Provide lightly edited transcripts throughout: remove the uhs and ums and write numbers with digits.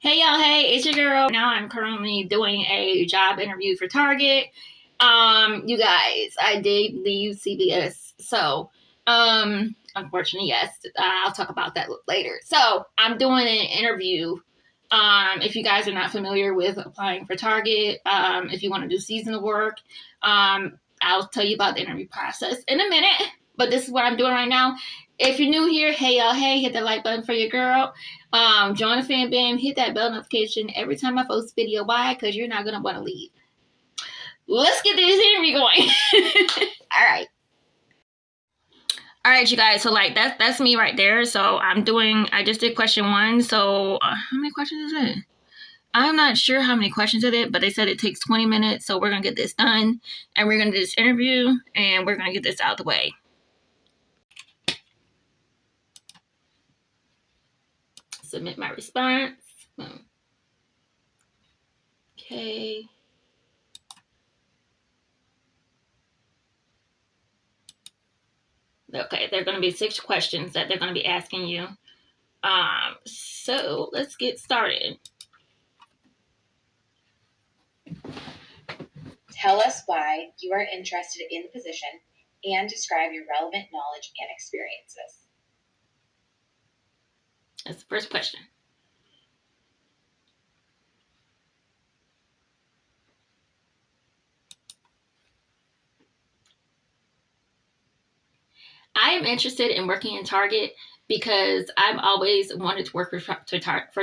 Hey y'all, hey, it's your girl. Now I'm currently doing a job interview for Target. You guys, I did leave CVS. So, unfortunately, yes, I'll talk about that later. So, I'm doing an interview. If you guys are not familiar with applying for Target, if you want to do seasonal work, I'll tell you about the interview process in a minute. But this is what I'm doing right now. If you're new here, hey y'all, hey, hit the like button for your girl. Join the fan band, hit that bell notification every time I post video. Why? Because you're not gonna want to leave. Let's get this interview going. All right, you guys. So like that's me right there. So I just did question 1. So how many questions is it? I'm not sure how many questions it is, but they said it takes 20 minutes. So we're gonna get this done, and we're gonna do this interview, and we're gonna get this out of the way. Submit my response. Okay. Okay, there are going to be 6 questions that they're going to be asking you. So let's get started. Tell us why you are interested in the position and describe your relevant knowledge and experiences. That's the first question. I am interested in working in Target because I've always wanted to work for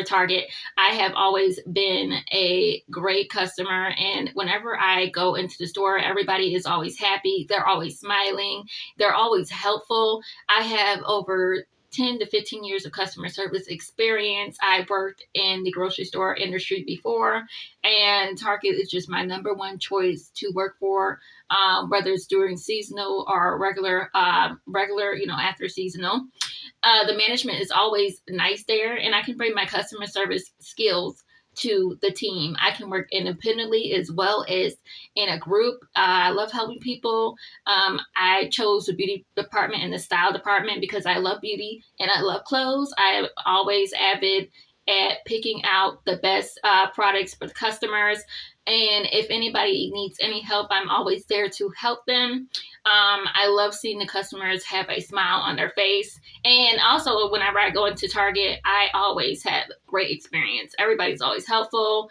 Target. I have always been a great customer, and whenever I go into the store, everybody is always happy. They're always smiling. They're always helpful. I have over 10 to 15 years of customer service experience. I've worked in the grocery store industry before, and Target is just my number one choice to work for, whether it's during seasonal or regular, after seasonal. The management is always nice there, and I can bring my customer service skills to the team. I can work independently as well as in a group. I love helping people. I chose the beauty department and the style department because I love beauty and I love clothes. I am always avid at picking out the best products for the customers. And if anybody needs any help, I'm always there to help them. I love seeing the customers have a smile on their face. And also, whenever I go into Target, I always have great experience. Everybody's always helpful.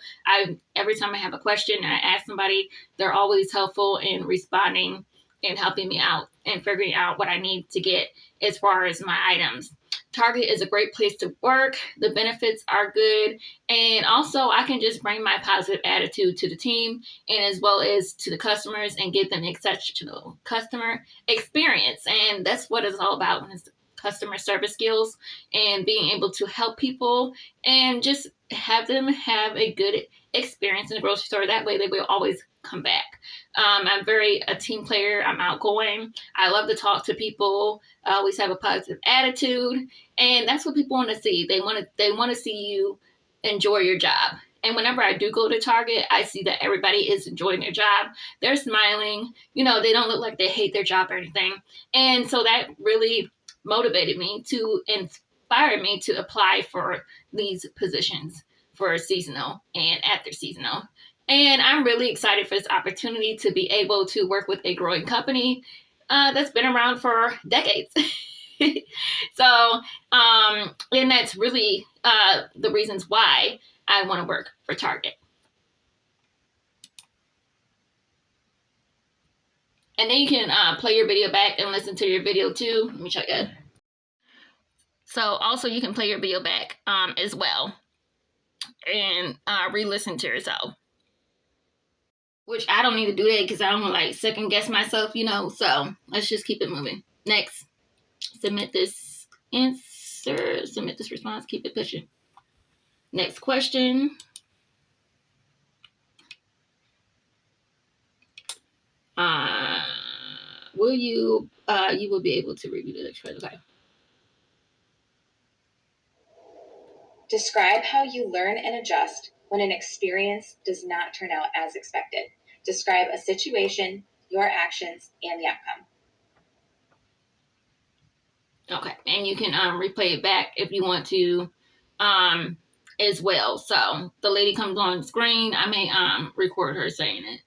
Every time I have a question and I ask somebody, they're always helpful in responding and helping me out and figuring out what I need to get as far as my items. Target is a great place to work. The benefits are good. And also, I can just bring my positive attitude to the team and as well as to the customers and give them exceptional customer experience. And that's what it's all about when it's customer service skills and being able to help people and just have them have a good experience in the grocery store. That way they will always come back. I'm a team player. I'm outgoing. I love to talk to people. I always have a positive attitude, and that's what people want to see. They want to see you enjoy your job. And whenever I do go to Target, I see that everybody is enjoying their job. They're smiling. They don't look like they hate their job or anything. And so that really motivated me to inspire me to apply for these positions for seasonal and after seasonal. And I'm really excited for this opportunity to be able to work with a growing company that's been around for decades. So, and that's really the reasons why I want to work for Target. And then you can play your video back and listen to your video too. Let me check it. So also you can play your video back as well and re-listen to yourself. Which I don't need to do that because I don't want to second guess myself, So let's just keep it moving. Next, submit this answer, submit this response, keep it pushing. Next question. Will you will be able to review the next question. Okay. Describe how you learn and adjust when an experience does not turn out as expected. Describe a situation, your actions, and the outcome. Okay, and you can replay it back if you want to as well. So the lady comes on the screen. I may record her saying it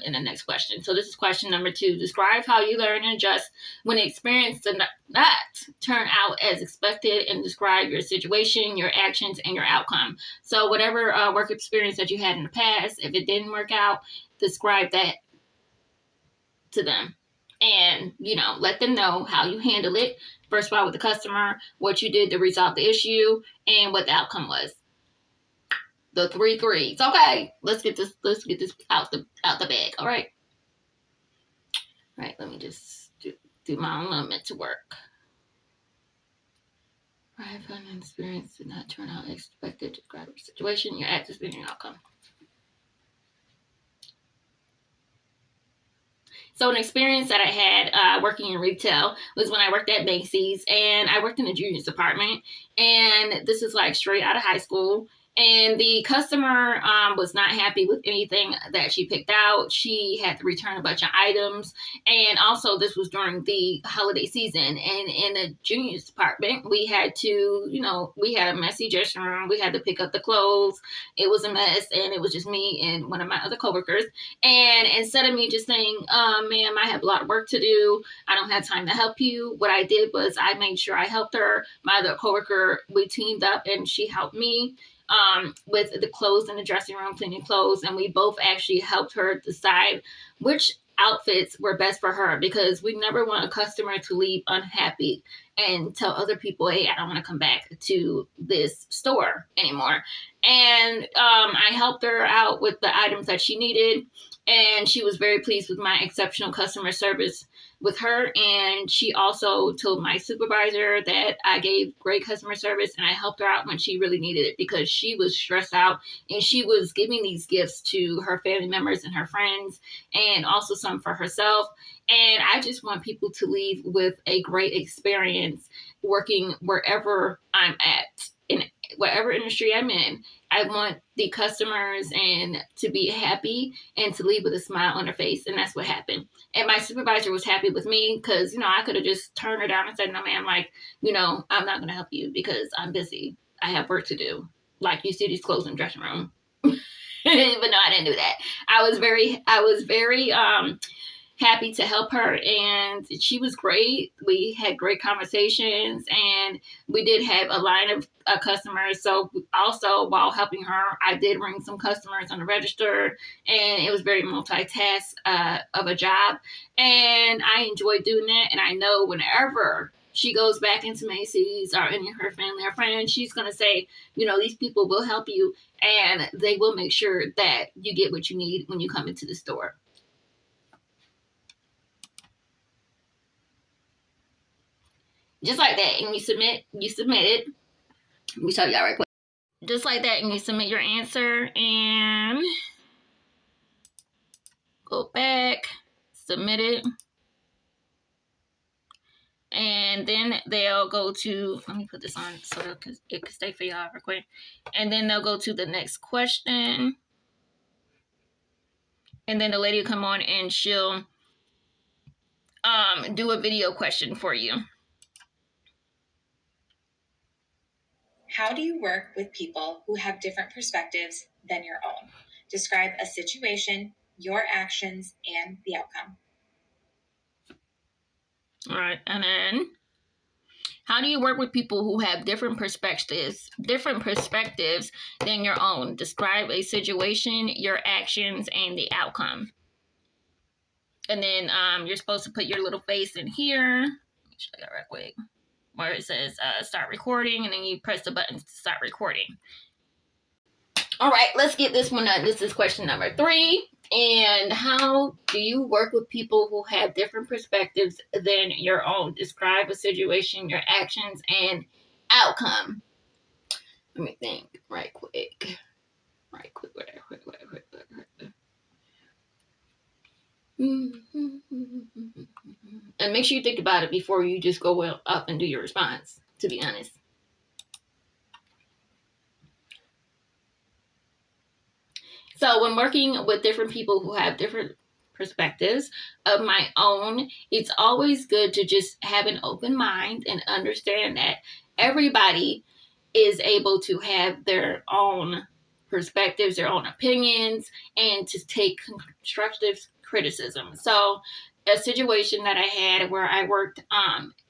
in the next question. So this is question number 2. Describe how you learn and adjust when experience did not turn out as expected, and describe your situation, your actions, and your outcome. So whatever work experience that you had in the past, if it didn't work out, describe that to them. And, let them know how you handle it. First of all, with the customer, what you did to resolve the issue, and what the outcome was. The 3 threes. Okay, let's get this out the bag. All right. All right, let me just do my own limit to work. I have an experience did not turn out as expected. Describe your situation, your actions, and your outcome. So an experience that I had working in retail was when I worked at Macy's, and I worked in the juniors department. And this is like straight out of high school. And the customer was not happy with anything that she picked out. She had to return a bunch of items. And also this was during the holiday season. And in the juniors department, we had to, we had a messy dressing room. We had to pick up the clothes. It was a mess. And it was just me and one of my other coworkers. And instead of me just saying, ma'am, I have a lot of work to do, I don't have time to help you, what I did was I made sure I helped her. My other coworker, we teamed up and she helped me with the clothes in the dressing room, cleaning clothes, and we both actually helped her decide which outfits were best for her, because we never want a customer to leave unhappy and tell other people, hey, I don't want to come back to this store anymore. And I helped her out with the items that she needed, and she was very pleased with my exceptional customer service with her. And she also told my supervisor that I gave great customer service, and I helped her out when she really needed it, because she was stressed out and she was giving these gifts to her family members and her friends, and also some for herself. And I just want people to leave with a great experience working wherever I'm at, in whatever industry I'm in. I want the customers and to be happy and to leave with a smile on their face. And that's what happened. And my supervisor was happy with me, because, I could have just turned her down and said, no, ma'am, I'm not going to help you because I'm busy. I have work to do. Like, you see these clothes in the dressing room. But no, I didn't do that. I was very happy to help her, and she was great. We had great conversations, and we did have a line of customers. So also, while helping her, I did ring some customers on the register, and it was very multitask of a job, and I enjoyed doing it. And I know whenever she goes back into Macy's or any of her family or friends, she's going to say, these people will help you, and they will make sure that you get what you need when you come into the store. Just like that, and you submit it. Let me show y'all right quick. Just like that, and you submit your answer, and go back, submit it, and then they'll go to, let me put this on so it can stay for y'all real quick, and then they'll go to the next question, and then the lady will come on and she'll do a video question for you. How do you work with people who have different perspectives than your own? Describe a situation, your actions, and the outcome. All right, and then how do you work with people who have different perspectives than your own? Describe a situation, your actions, and the outcome. And then you're supposed to put your little face in here. Let me show you right quick. Where it says start recording, and then you press the button to start recording. All right, let's get this one done. This is question number 3. And how do you work with people who have different perspectives than your own? Describe a situation, your actions, and outcome. Let me think right quick. And make sure you think about it before you just go up and do your response, to be honest. So when working with different people who have different perspectives of my own, it's always good to just have an open mind and understand that everybody is able to have their own perspectives, their own opinions, and to take constructive criticism. So a situation that I had where I worked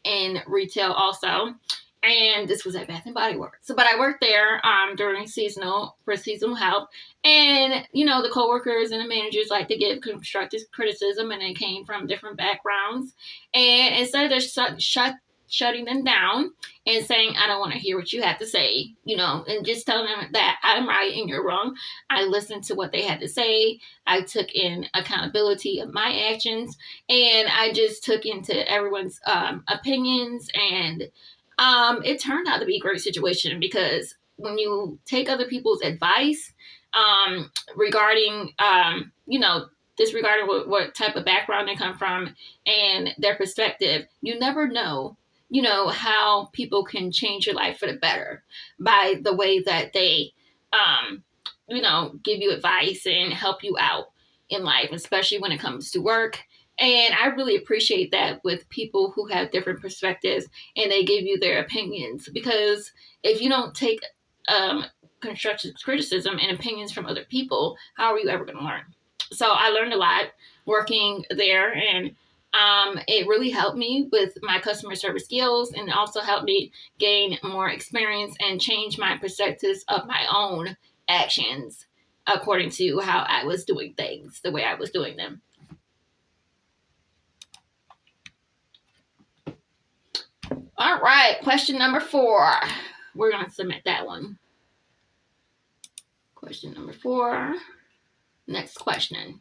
in retail also, and this was at Bath and Body Works. So, but I worked there during seasonal help, and the coworkers and the managers like to give constructive criticism, and they came from different backgrounds. And instead of just shutting them down and saying, I don't want to hear what you have to say, and just telling them that I'm right and you're wrong, I listened to what they had to say. I took in accountability of my actions, and I just took into everyone's opinions, and it turned out to be a great situation, because when you take other people's advice regarding, disregarding what type of background they come from and their perspective, you never know, how people can change your life for the better by the way that they, give you advice and help you out in life, especially when it comes to work. And I really appreciate that with people who have different perspectives and they give you their opinions, because if you don't take constructive criticism and opinions from other people, how are you ever going to learn? So I learned a lot working there, and it really helped me with my customer service skills, and also helped me gain more experience and change my perspectives of my own actions according to how I was doing things, the way I was doing them. All right, question number 4. We're going to submit that one. Question number 4. Next question.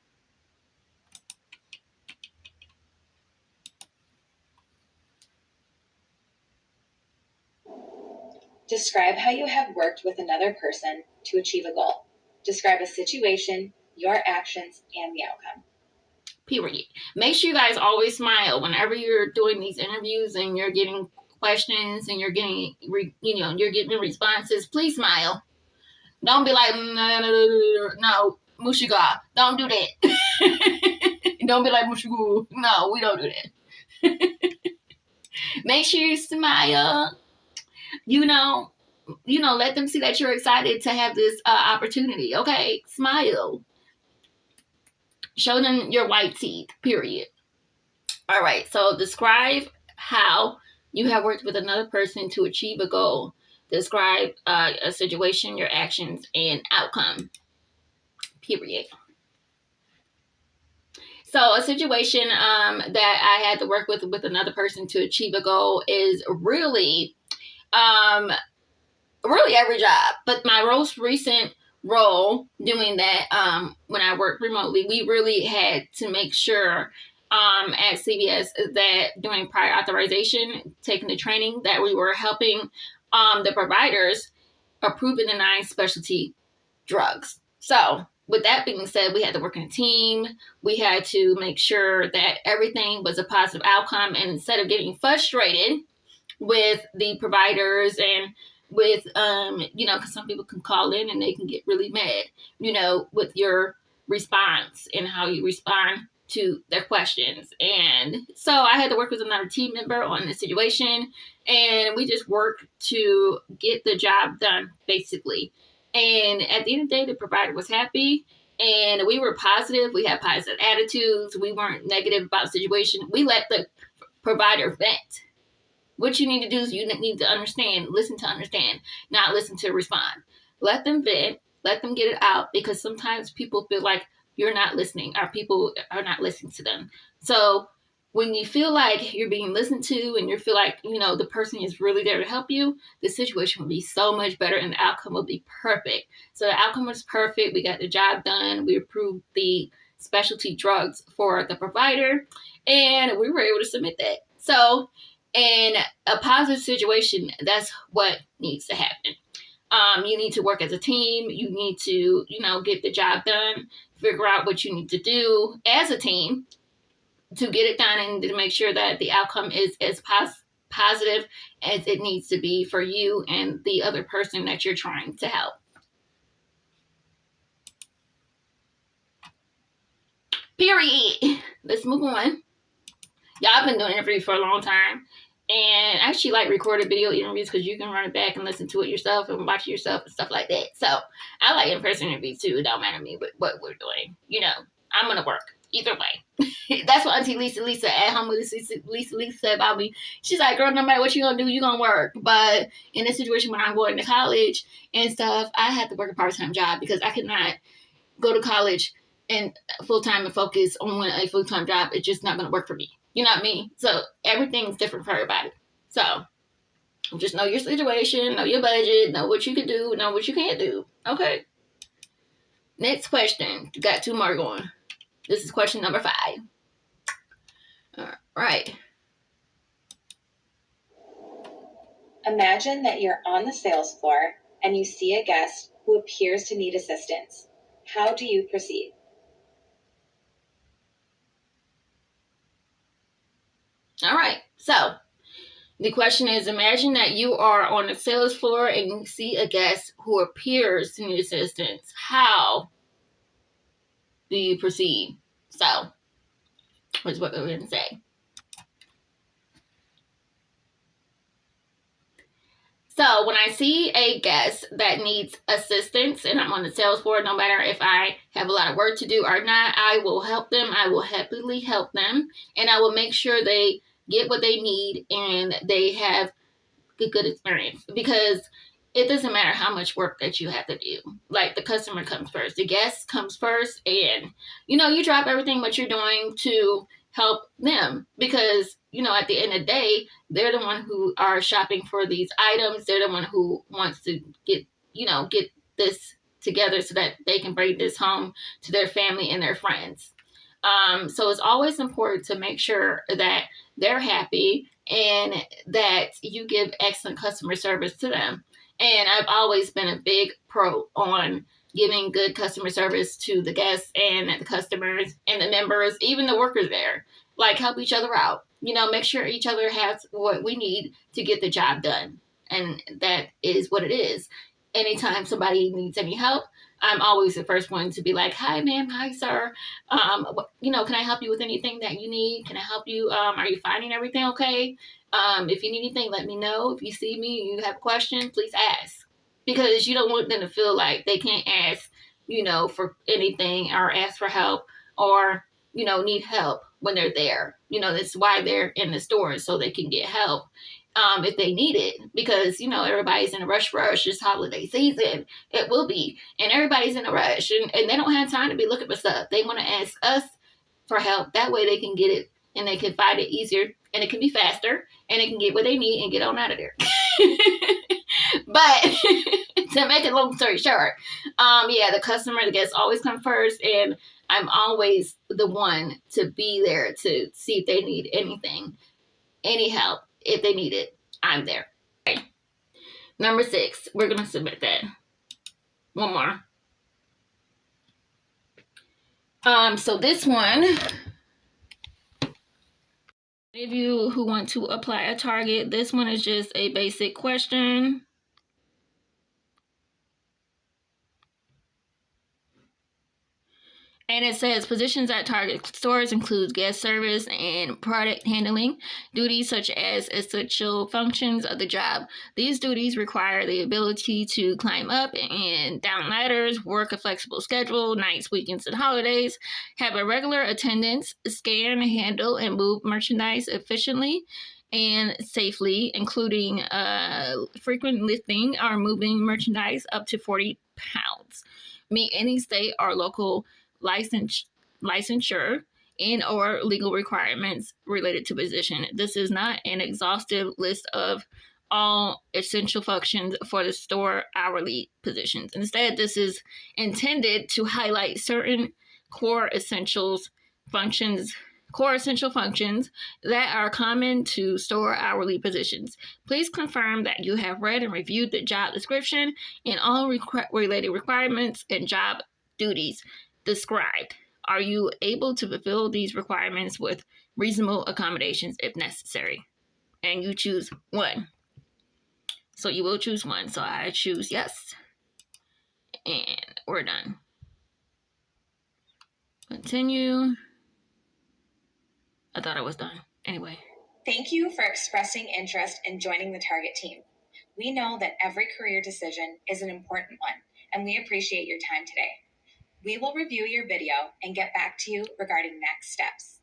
Describe how you have worked with another person to achieve a goal. Describe a situation, your actions, and the outcome. Period. Make sure you guys always smile whenever you're doing these interviews and you're getting questions and you're getting, you're getting responses. Please smile. Don't be like, no, Mushiga. Don't do that. Don't be like Mushigu. No, we don't do that. Make sure you smile. Let them see that you're excited to have this opportunity. Okay, smile. Show them your white teeth, period. All right, so describe how you have worked with another person to achieve a goal. Describe a situation, your actions, and outcome, period. So a situation that I had to work with another person to achieve a goal is really every job. But my most recent role doing that, when I worked remotely, we really had to make sure at CVS that during prior authorization, taking the training, that we were helping the providers approve and deny specialty drugs. So with that being said, we had to work in a team. We had to make sure that everything was a positive outcome. And instead of getting frustrated with the providers and with, because some people can call in and they can get really mad, with your response and how you respond to their questions. And so I had to work with another team member on the situation, and we just worked to get the job done, basically. And at the end of the day, the provider was happy, and we were positive. We had positive attitudes. We weren't negative about the situation. We let the provider vent. What you need to do is you need to understand, listen to understand, not listen to respond. Let them vent, let them get it out, because sometimes people feel like you're not listening, or people are not listening to them. So when you feel like you're being listened to and you feel like, the person is really there to help you, the situation will be so much better and the outcome will be perfect. So the outcome was perfect. We got the job done. We approved the specialty drugs for the provider, and we were able to submit that. So in a positive situation, that's what needs to happen. You need to work as a team. You need to, get the job done, figure out what you need to do as a team to get it done, and to make sure that the outcome is as positive as it needs to be for you and the other person that you're trying to help. Period. Let's move on. Y'all been doing interviews for a long time, And I actually like recorded video interviews because you can run it back and listen to it yourself and watch it yourself and stuff like that. So I like in-person interviews too. It don't matter to me what we're doing. You know, I'm gonna work either way. That's what Auntie Lisa at home with Lisa said about me. She's like, girl, no matter what you gonna do, you gonna work. But in this situation when I'm going to college and stuff, I had to work a part-time job because I could not go to college and full-time and focus on a full-time job. It's just not gonna work for me. You know what I mean? So everything's different for everybody. So just know your situation, know your budget, know what you can do, know what you can't do. Okay. Next question. Got 2 more going. This is question number 5. All right. Imagine that you're on the sales floor and you see a guest who appears to need assistance. How do you proceed? All right. So the question is, imagine that you are on the sales floor and you see a guest who appears to need assistance. How do you proceed? So, here's what we're going to say. So, when I see a guest that needs assistance and I'm on the sales floor, no matter if I have a lot of work to do or not, I will help them. I will happily help them. And I will make sure they get what they need and they have a good experience, because it doesn't matter how much work that you have to do. Like, the customer comes first, the guest comes first, and you drop everything what you're doing to help them, because at the end of the day, they're the one who are shopping for these items. They're the one who wants to get this together so that they can bring this home to their family and their friends. So it's always important to make sure that they're happy and that you give excellent customer service to them. And I've always been a big pro on giving good customer service to the guests and the customers and the members, even the workers there. Like, help each other out. Make sure each other has what we need to get the job done. And that is what it is. Anytime somebody needs any help, I'm always the first one to be like, hi, ma'am, hi, sir. Can I help you with anything that you need? Can I help you? Are you finding everything okay? If you need anything, let me know. If you see me and you have a question, please ask. Because you don't want them to feel like they can't ask, for anything or ask for help or, need help when they're there. That's why they're in the store, so they can get help. If they need it, because everybody's in a rush. It's holiday season. It will be, and everybody's in a rush, and they don't have time to be looking for stuff. They want to ask us for help. That way they can get it and they can find it easier, and it can be faster, and they can get what they need and get on out of there. But to make a long story short, the guests always come first, and I'm always the one to be there to see if they need anything, any help. If they need it, I'm there. Okay. Number 6, we're going to submit that. One more. So this one, any of you who want to apply a target, this one is just a basic question. And it says positions at Target stores include guest service and product handling duties such as essential functions of the job. These duties require the ability to climb up and down ladders, work a flexible schedule, nights, weekends, and holidays, have a regular attendance, scan, handle, and move merchandise efficiently and safely, including frequent lifting or moving merchandise up to 40 pounds. Meet any state or local licensure and or legal requirements related to position. This is not an exhaustive list of all essential functions for the store hourly positions. Instead, this is intended to highlight certain core essential functions that are common to store hourly positions. Please confirm that you have read and reviewed the job description and all related requirements and job duties described. Are you able to fulfill these requirements with reasonable accommodations if necessary? And you choose one. So you will choose one. So I choose yes. And we're done. Continue. I thought I was done. Anyway. Thank you for expressing interest in joining the Target team. We know that every career decision is an important one, and we appreciate your time today. We will review your video and get back to you regarding next steps.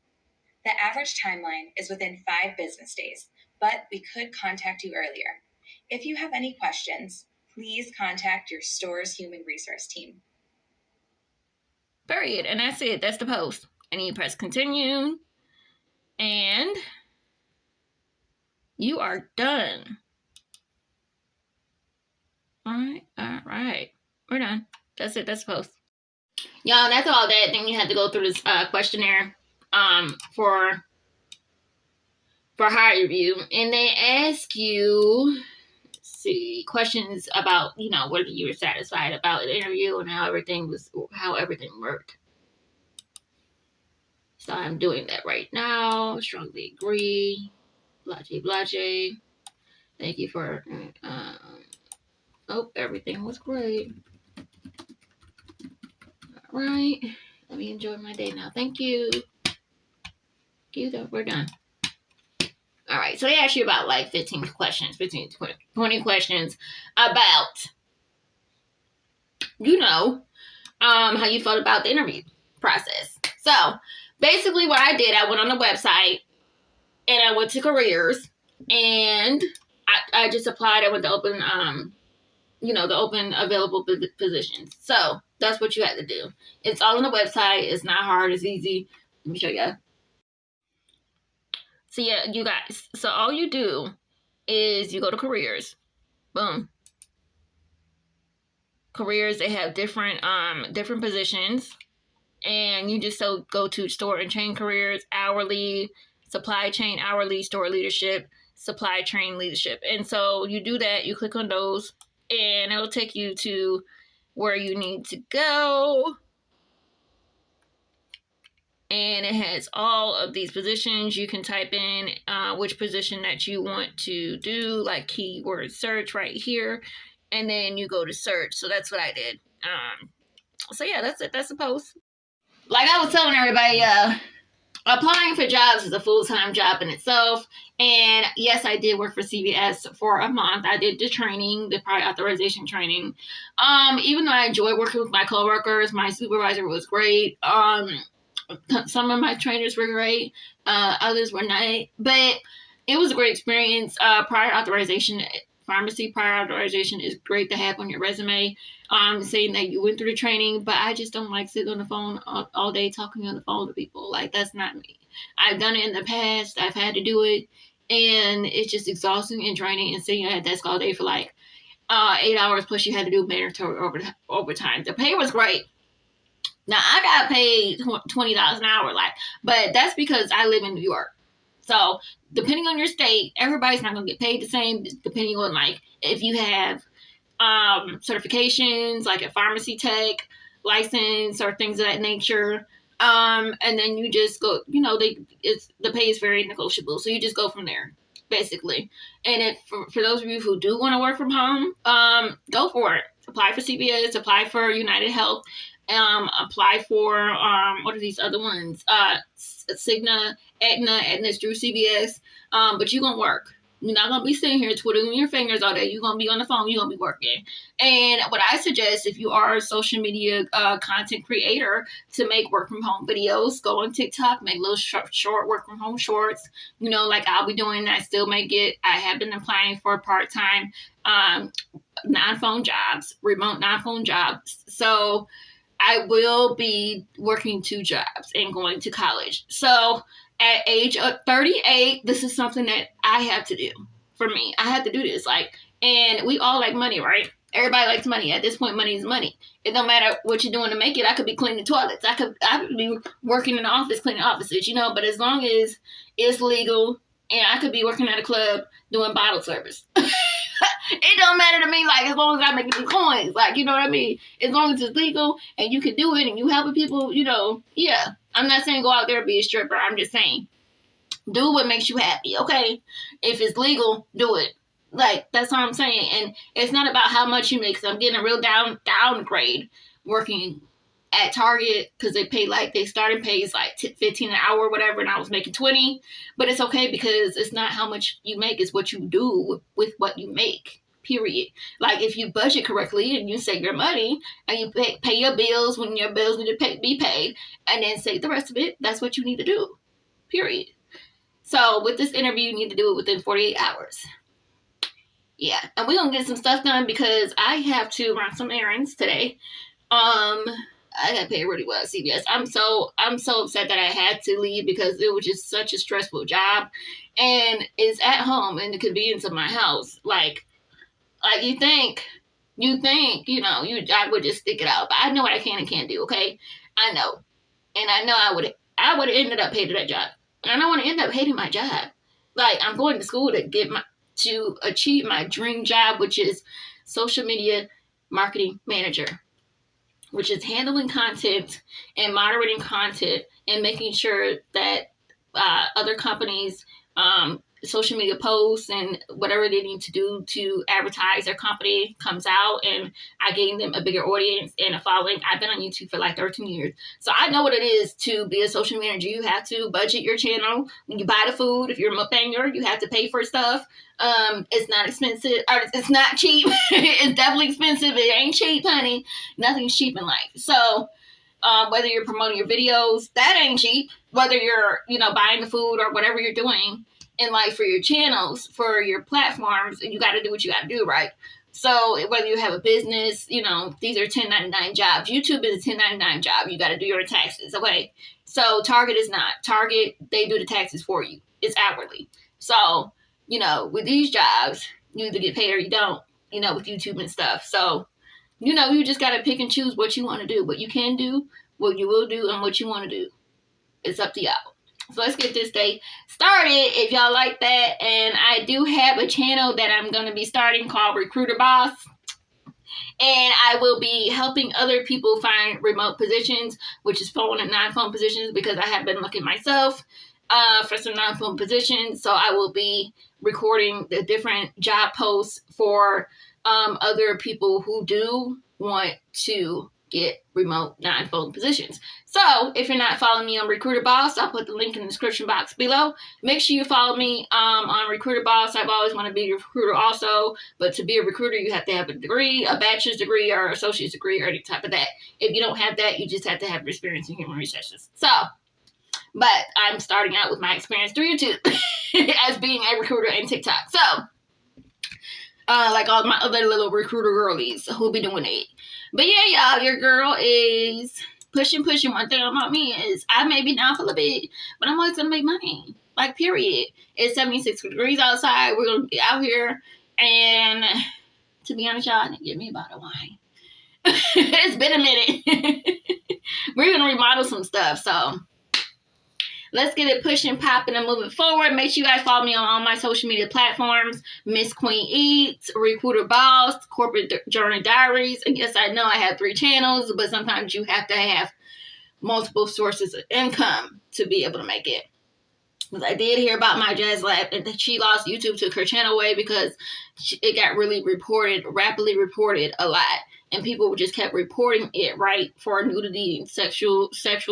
The average timeline is within 5 business days, but we could contact you earlier. If you have any questions, please contact your store's human resource team. Period. And that's it. That's the post. And you press continue. And you are done. All right. We're done. That's it. That's the post. Y'all, that's all that. Then you have to go through this questionnaire for hire review. And they ask you, questions about, whether you were satisfied about the interview and how everything worked. So I'm doing that right now. Strongly agree. Blase. Thank you for, everything was great. All right. Let me enjoy my day now. Thank you. We're done. All right. So they asked you about like 15 questions, 20 questions about, how you felt about the interview process. So basically what I did, I went on the website and I went to careers and I just applied. I went to open, the open available positions. So that's what you had to do. It's all on the website. It's not hard. It's easy. Let me show you. So yeah, you guys. So all you do is you go to careers. Boom. Careers, they have different positions. And you just go to store and chain careers, hourly, supply chain hourly, store leadership, supply chain leadership. And so you do that, you click on those, and it'll take you to where you need to go. And it has all of these positions. You can type in which position that you want to do, like keyword search right here. And then you go to search. So that's what I did. So yeah, that's it. That's the post. Like I was telling everybody, applying for jobs is a full-time job in itself. And yes, I did work for CVS for a month. I did the training, the prior authorization training. Even though I enjoyed working with my coworkers, my supervisor was great. Some of my trainers were great. Others were not. But it was a great experience. Prior authorization, pharmacy prior authorization is great to have on your resume. Saying that you went through the training, but I just don't like sitting on the phone all day talking on the phone to people. Like, that's not me. I've done it in the past. I've had to do it, and it's just exhausting and draining and sitting at a desk all day for like 8 hours, plus you had to do mandatory overtime. The pay was great. Now, I got paid $20 an hour, but that's because I live in New York. So, depending on your state, everybody's not going to get paid the same, depending on, if you have certifications, like a pharmacy tech license or things of that nature. And then you just go, the pay is very negotiable. So, you just go from there, basically. And for those of you who do want to work from home, go for it. Apply for CVS, apply for United Health. Apply for what are these other ones? Cigna, Aetna's through CVS. But you're gonna work. You're not gonna be sitting here twiddling your fingers all day. You're gonna be on the phone. You're gonna be working. And what I suggest, if you are a social media content creator, to make work from home videos, go on TikTok, make little short work from home shorts. Like I'll be doing. I still make it. I have been applying for part-time non-phone jobs, remote non-phone jobs. So I will be working 2 jobs and going to college. So at age of 38, this is something that I have to do for me. I have to do this. And we all like money, right? Everybody likes money. At this point, money is money. It don't matter what you're doing to make it. I could be cleaning toilets. I could be working in the office, cleaning offices, but as long as it's legal, and I could be working at a club doing bottle service. It don't matter to me, as long as I make the coins, you know what I mean? As long as it's legal and you can do it and you helping people, yeah. I'm not saying go out there and be a stripper. I'm just saying, do what makes you happy, okay? If it's legal, do it. That's all I'm saying. And it's not about how much you make, because I'm getting a real downgrade working at Target because they starting pays like 15 an hour or whatever, and I was making 20. But it's okay because it's not how much you make, it's what you do with what you make. Period. Like if you budget correctly and you save your money and you pay your bills when your bills need to be paid, and then save the rest of it, that's what you need to do. Period. So with this interview, you need to do it within 48 hours. Yeah, and we're gonna get some stuff done because I have to run some errands today. I got paid really well at CVS. I'm so upset that I had to leave because it was just such a stressful job, and it's at home in the convenience of my house. Like you think, I would just stick it out, but I know what I can and can't do. Okay, I know, and I know I would have ended up hating that job. And I don't want to end up hating my job. Like I'm going to school to achieve my dream job, which is social media marketing manager, which is handling content and moderating content and making sure that other companies' social media posts and whatever they need to do to advertise their company comes out, and I gain them a bigger audience and a following. I've been on YouTube for like 13 years. So I know what it is to be a social manager. You have to budget your channel. When you buy the food, if you're a mukbanger, you have to pay for stuff. It's not expensive, or it's not cheap. It's definitely expensive. It ain't cheap, honey. Nothing's cheap in life. So whether you're promoting your videos, that ain't cheap. Whether you're, buying the food or whatever you're doing in life for your channels, for your platforms, you got to do what you got to do, right? So whether you have a business, these are 1099 jobs. YouTube is a 1099 job. You got to do your taxes, okay? So Target is not. Target, they do the taxes for you. It's hourly. So, with these jobs, you either get paid or you don't, with YouTube and stuff. So, you just got to pick and choose what you want to do, what you can do, what you will do, and what you want to do. It's up to y'all. So let's get this day started if y'all like that. And I do have a channel that I'm going to be starting called Recruiter Boss. And I will be helping other people find remote positions, which is phone and non-phone positions, because I have been looking myself for some non-phone positions. So I will be recording the different job posts for other people who do want to get remote non-phone positions. So if you're not following me on Recruiter Boss, I'll put the link in the description box below. Make sure you follow me on Recruiter Boss. I've always wanted to be a recruiter also, but to be a recruiter, you have to have a degree, a bachelor's degree or associate's degree or any type of that. If you don't have that, you just have to have experience in human resources. So, but I'm starting out with my experience through YouTube as being a recruiter in TikTok. So, like all my other little recruiter girlies who'll be doing it. But yeah, y'all, your girl is pushing. One thing about me is I may be down for a bit, but I'm always going to make money. Like, period. It's 76 degrees outside. We're going to be out here. And to be honest, y'all, I didn't get me a bottle of wine. It's been a minute. We're going to remodel some stuff, so let's get it pushing, popping, and moving forward. Make sure you guys follow me on all my social media platforms. Miss Queen Eats, Recruiter Boss, Corporate Journey Diaries. And yes, I know I have 3 channels, but sometimes you have to have multiple sources of income to be able to make it. Because I did hear about my Jazz Lab, and she lost YouTube, took her channel away because it got really rapidly reported a lot. And people just kept reporting it, right, for nudity and sexual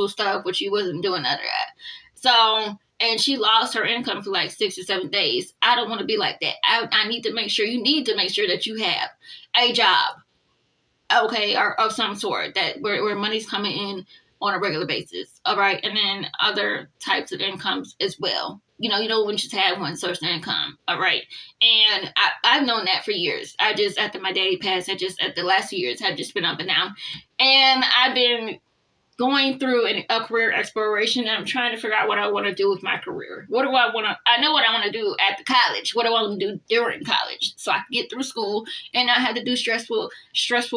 stuff, which she wasn't doing none of that. So, and she lost her income for like 6 or 7 days. I don't want to be like that. I need to make sure, you need to make sure that you have a job, okay, or of some sort, that where money's coming in on a regular basis, all right? And then other types of incomes as well. You don't want to just have one source of income, all right? And I've known that for years. After my daddy passed, at the last few years, have just been up and down. And I've been going through a career exploration, and I'm trying to figure out what I want to do with my career. What do I want to, I know what I want to do at the college. What do I want to do during college? So I can get through school and not have to do stressful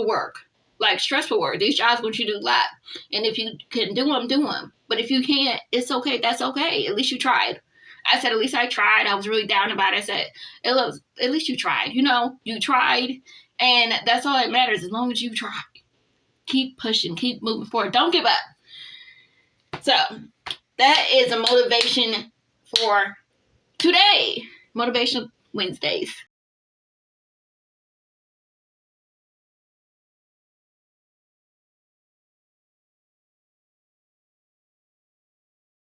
work. Like stressful work. These jobs want you to do a lot. And if you can do them, do them. But if you can't, it's okay. That's okay. At least you tried. I said, at least I tried. I was really down about it. I said, at least you tried. You tried. And that's all that matters, as long as you try. Keep pushing. Keep moving forward. Don't give up. So, that is a motivation for today. Motivational Wednesdays.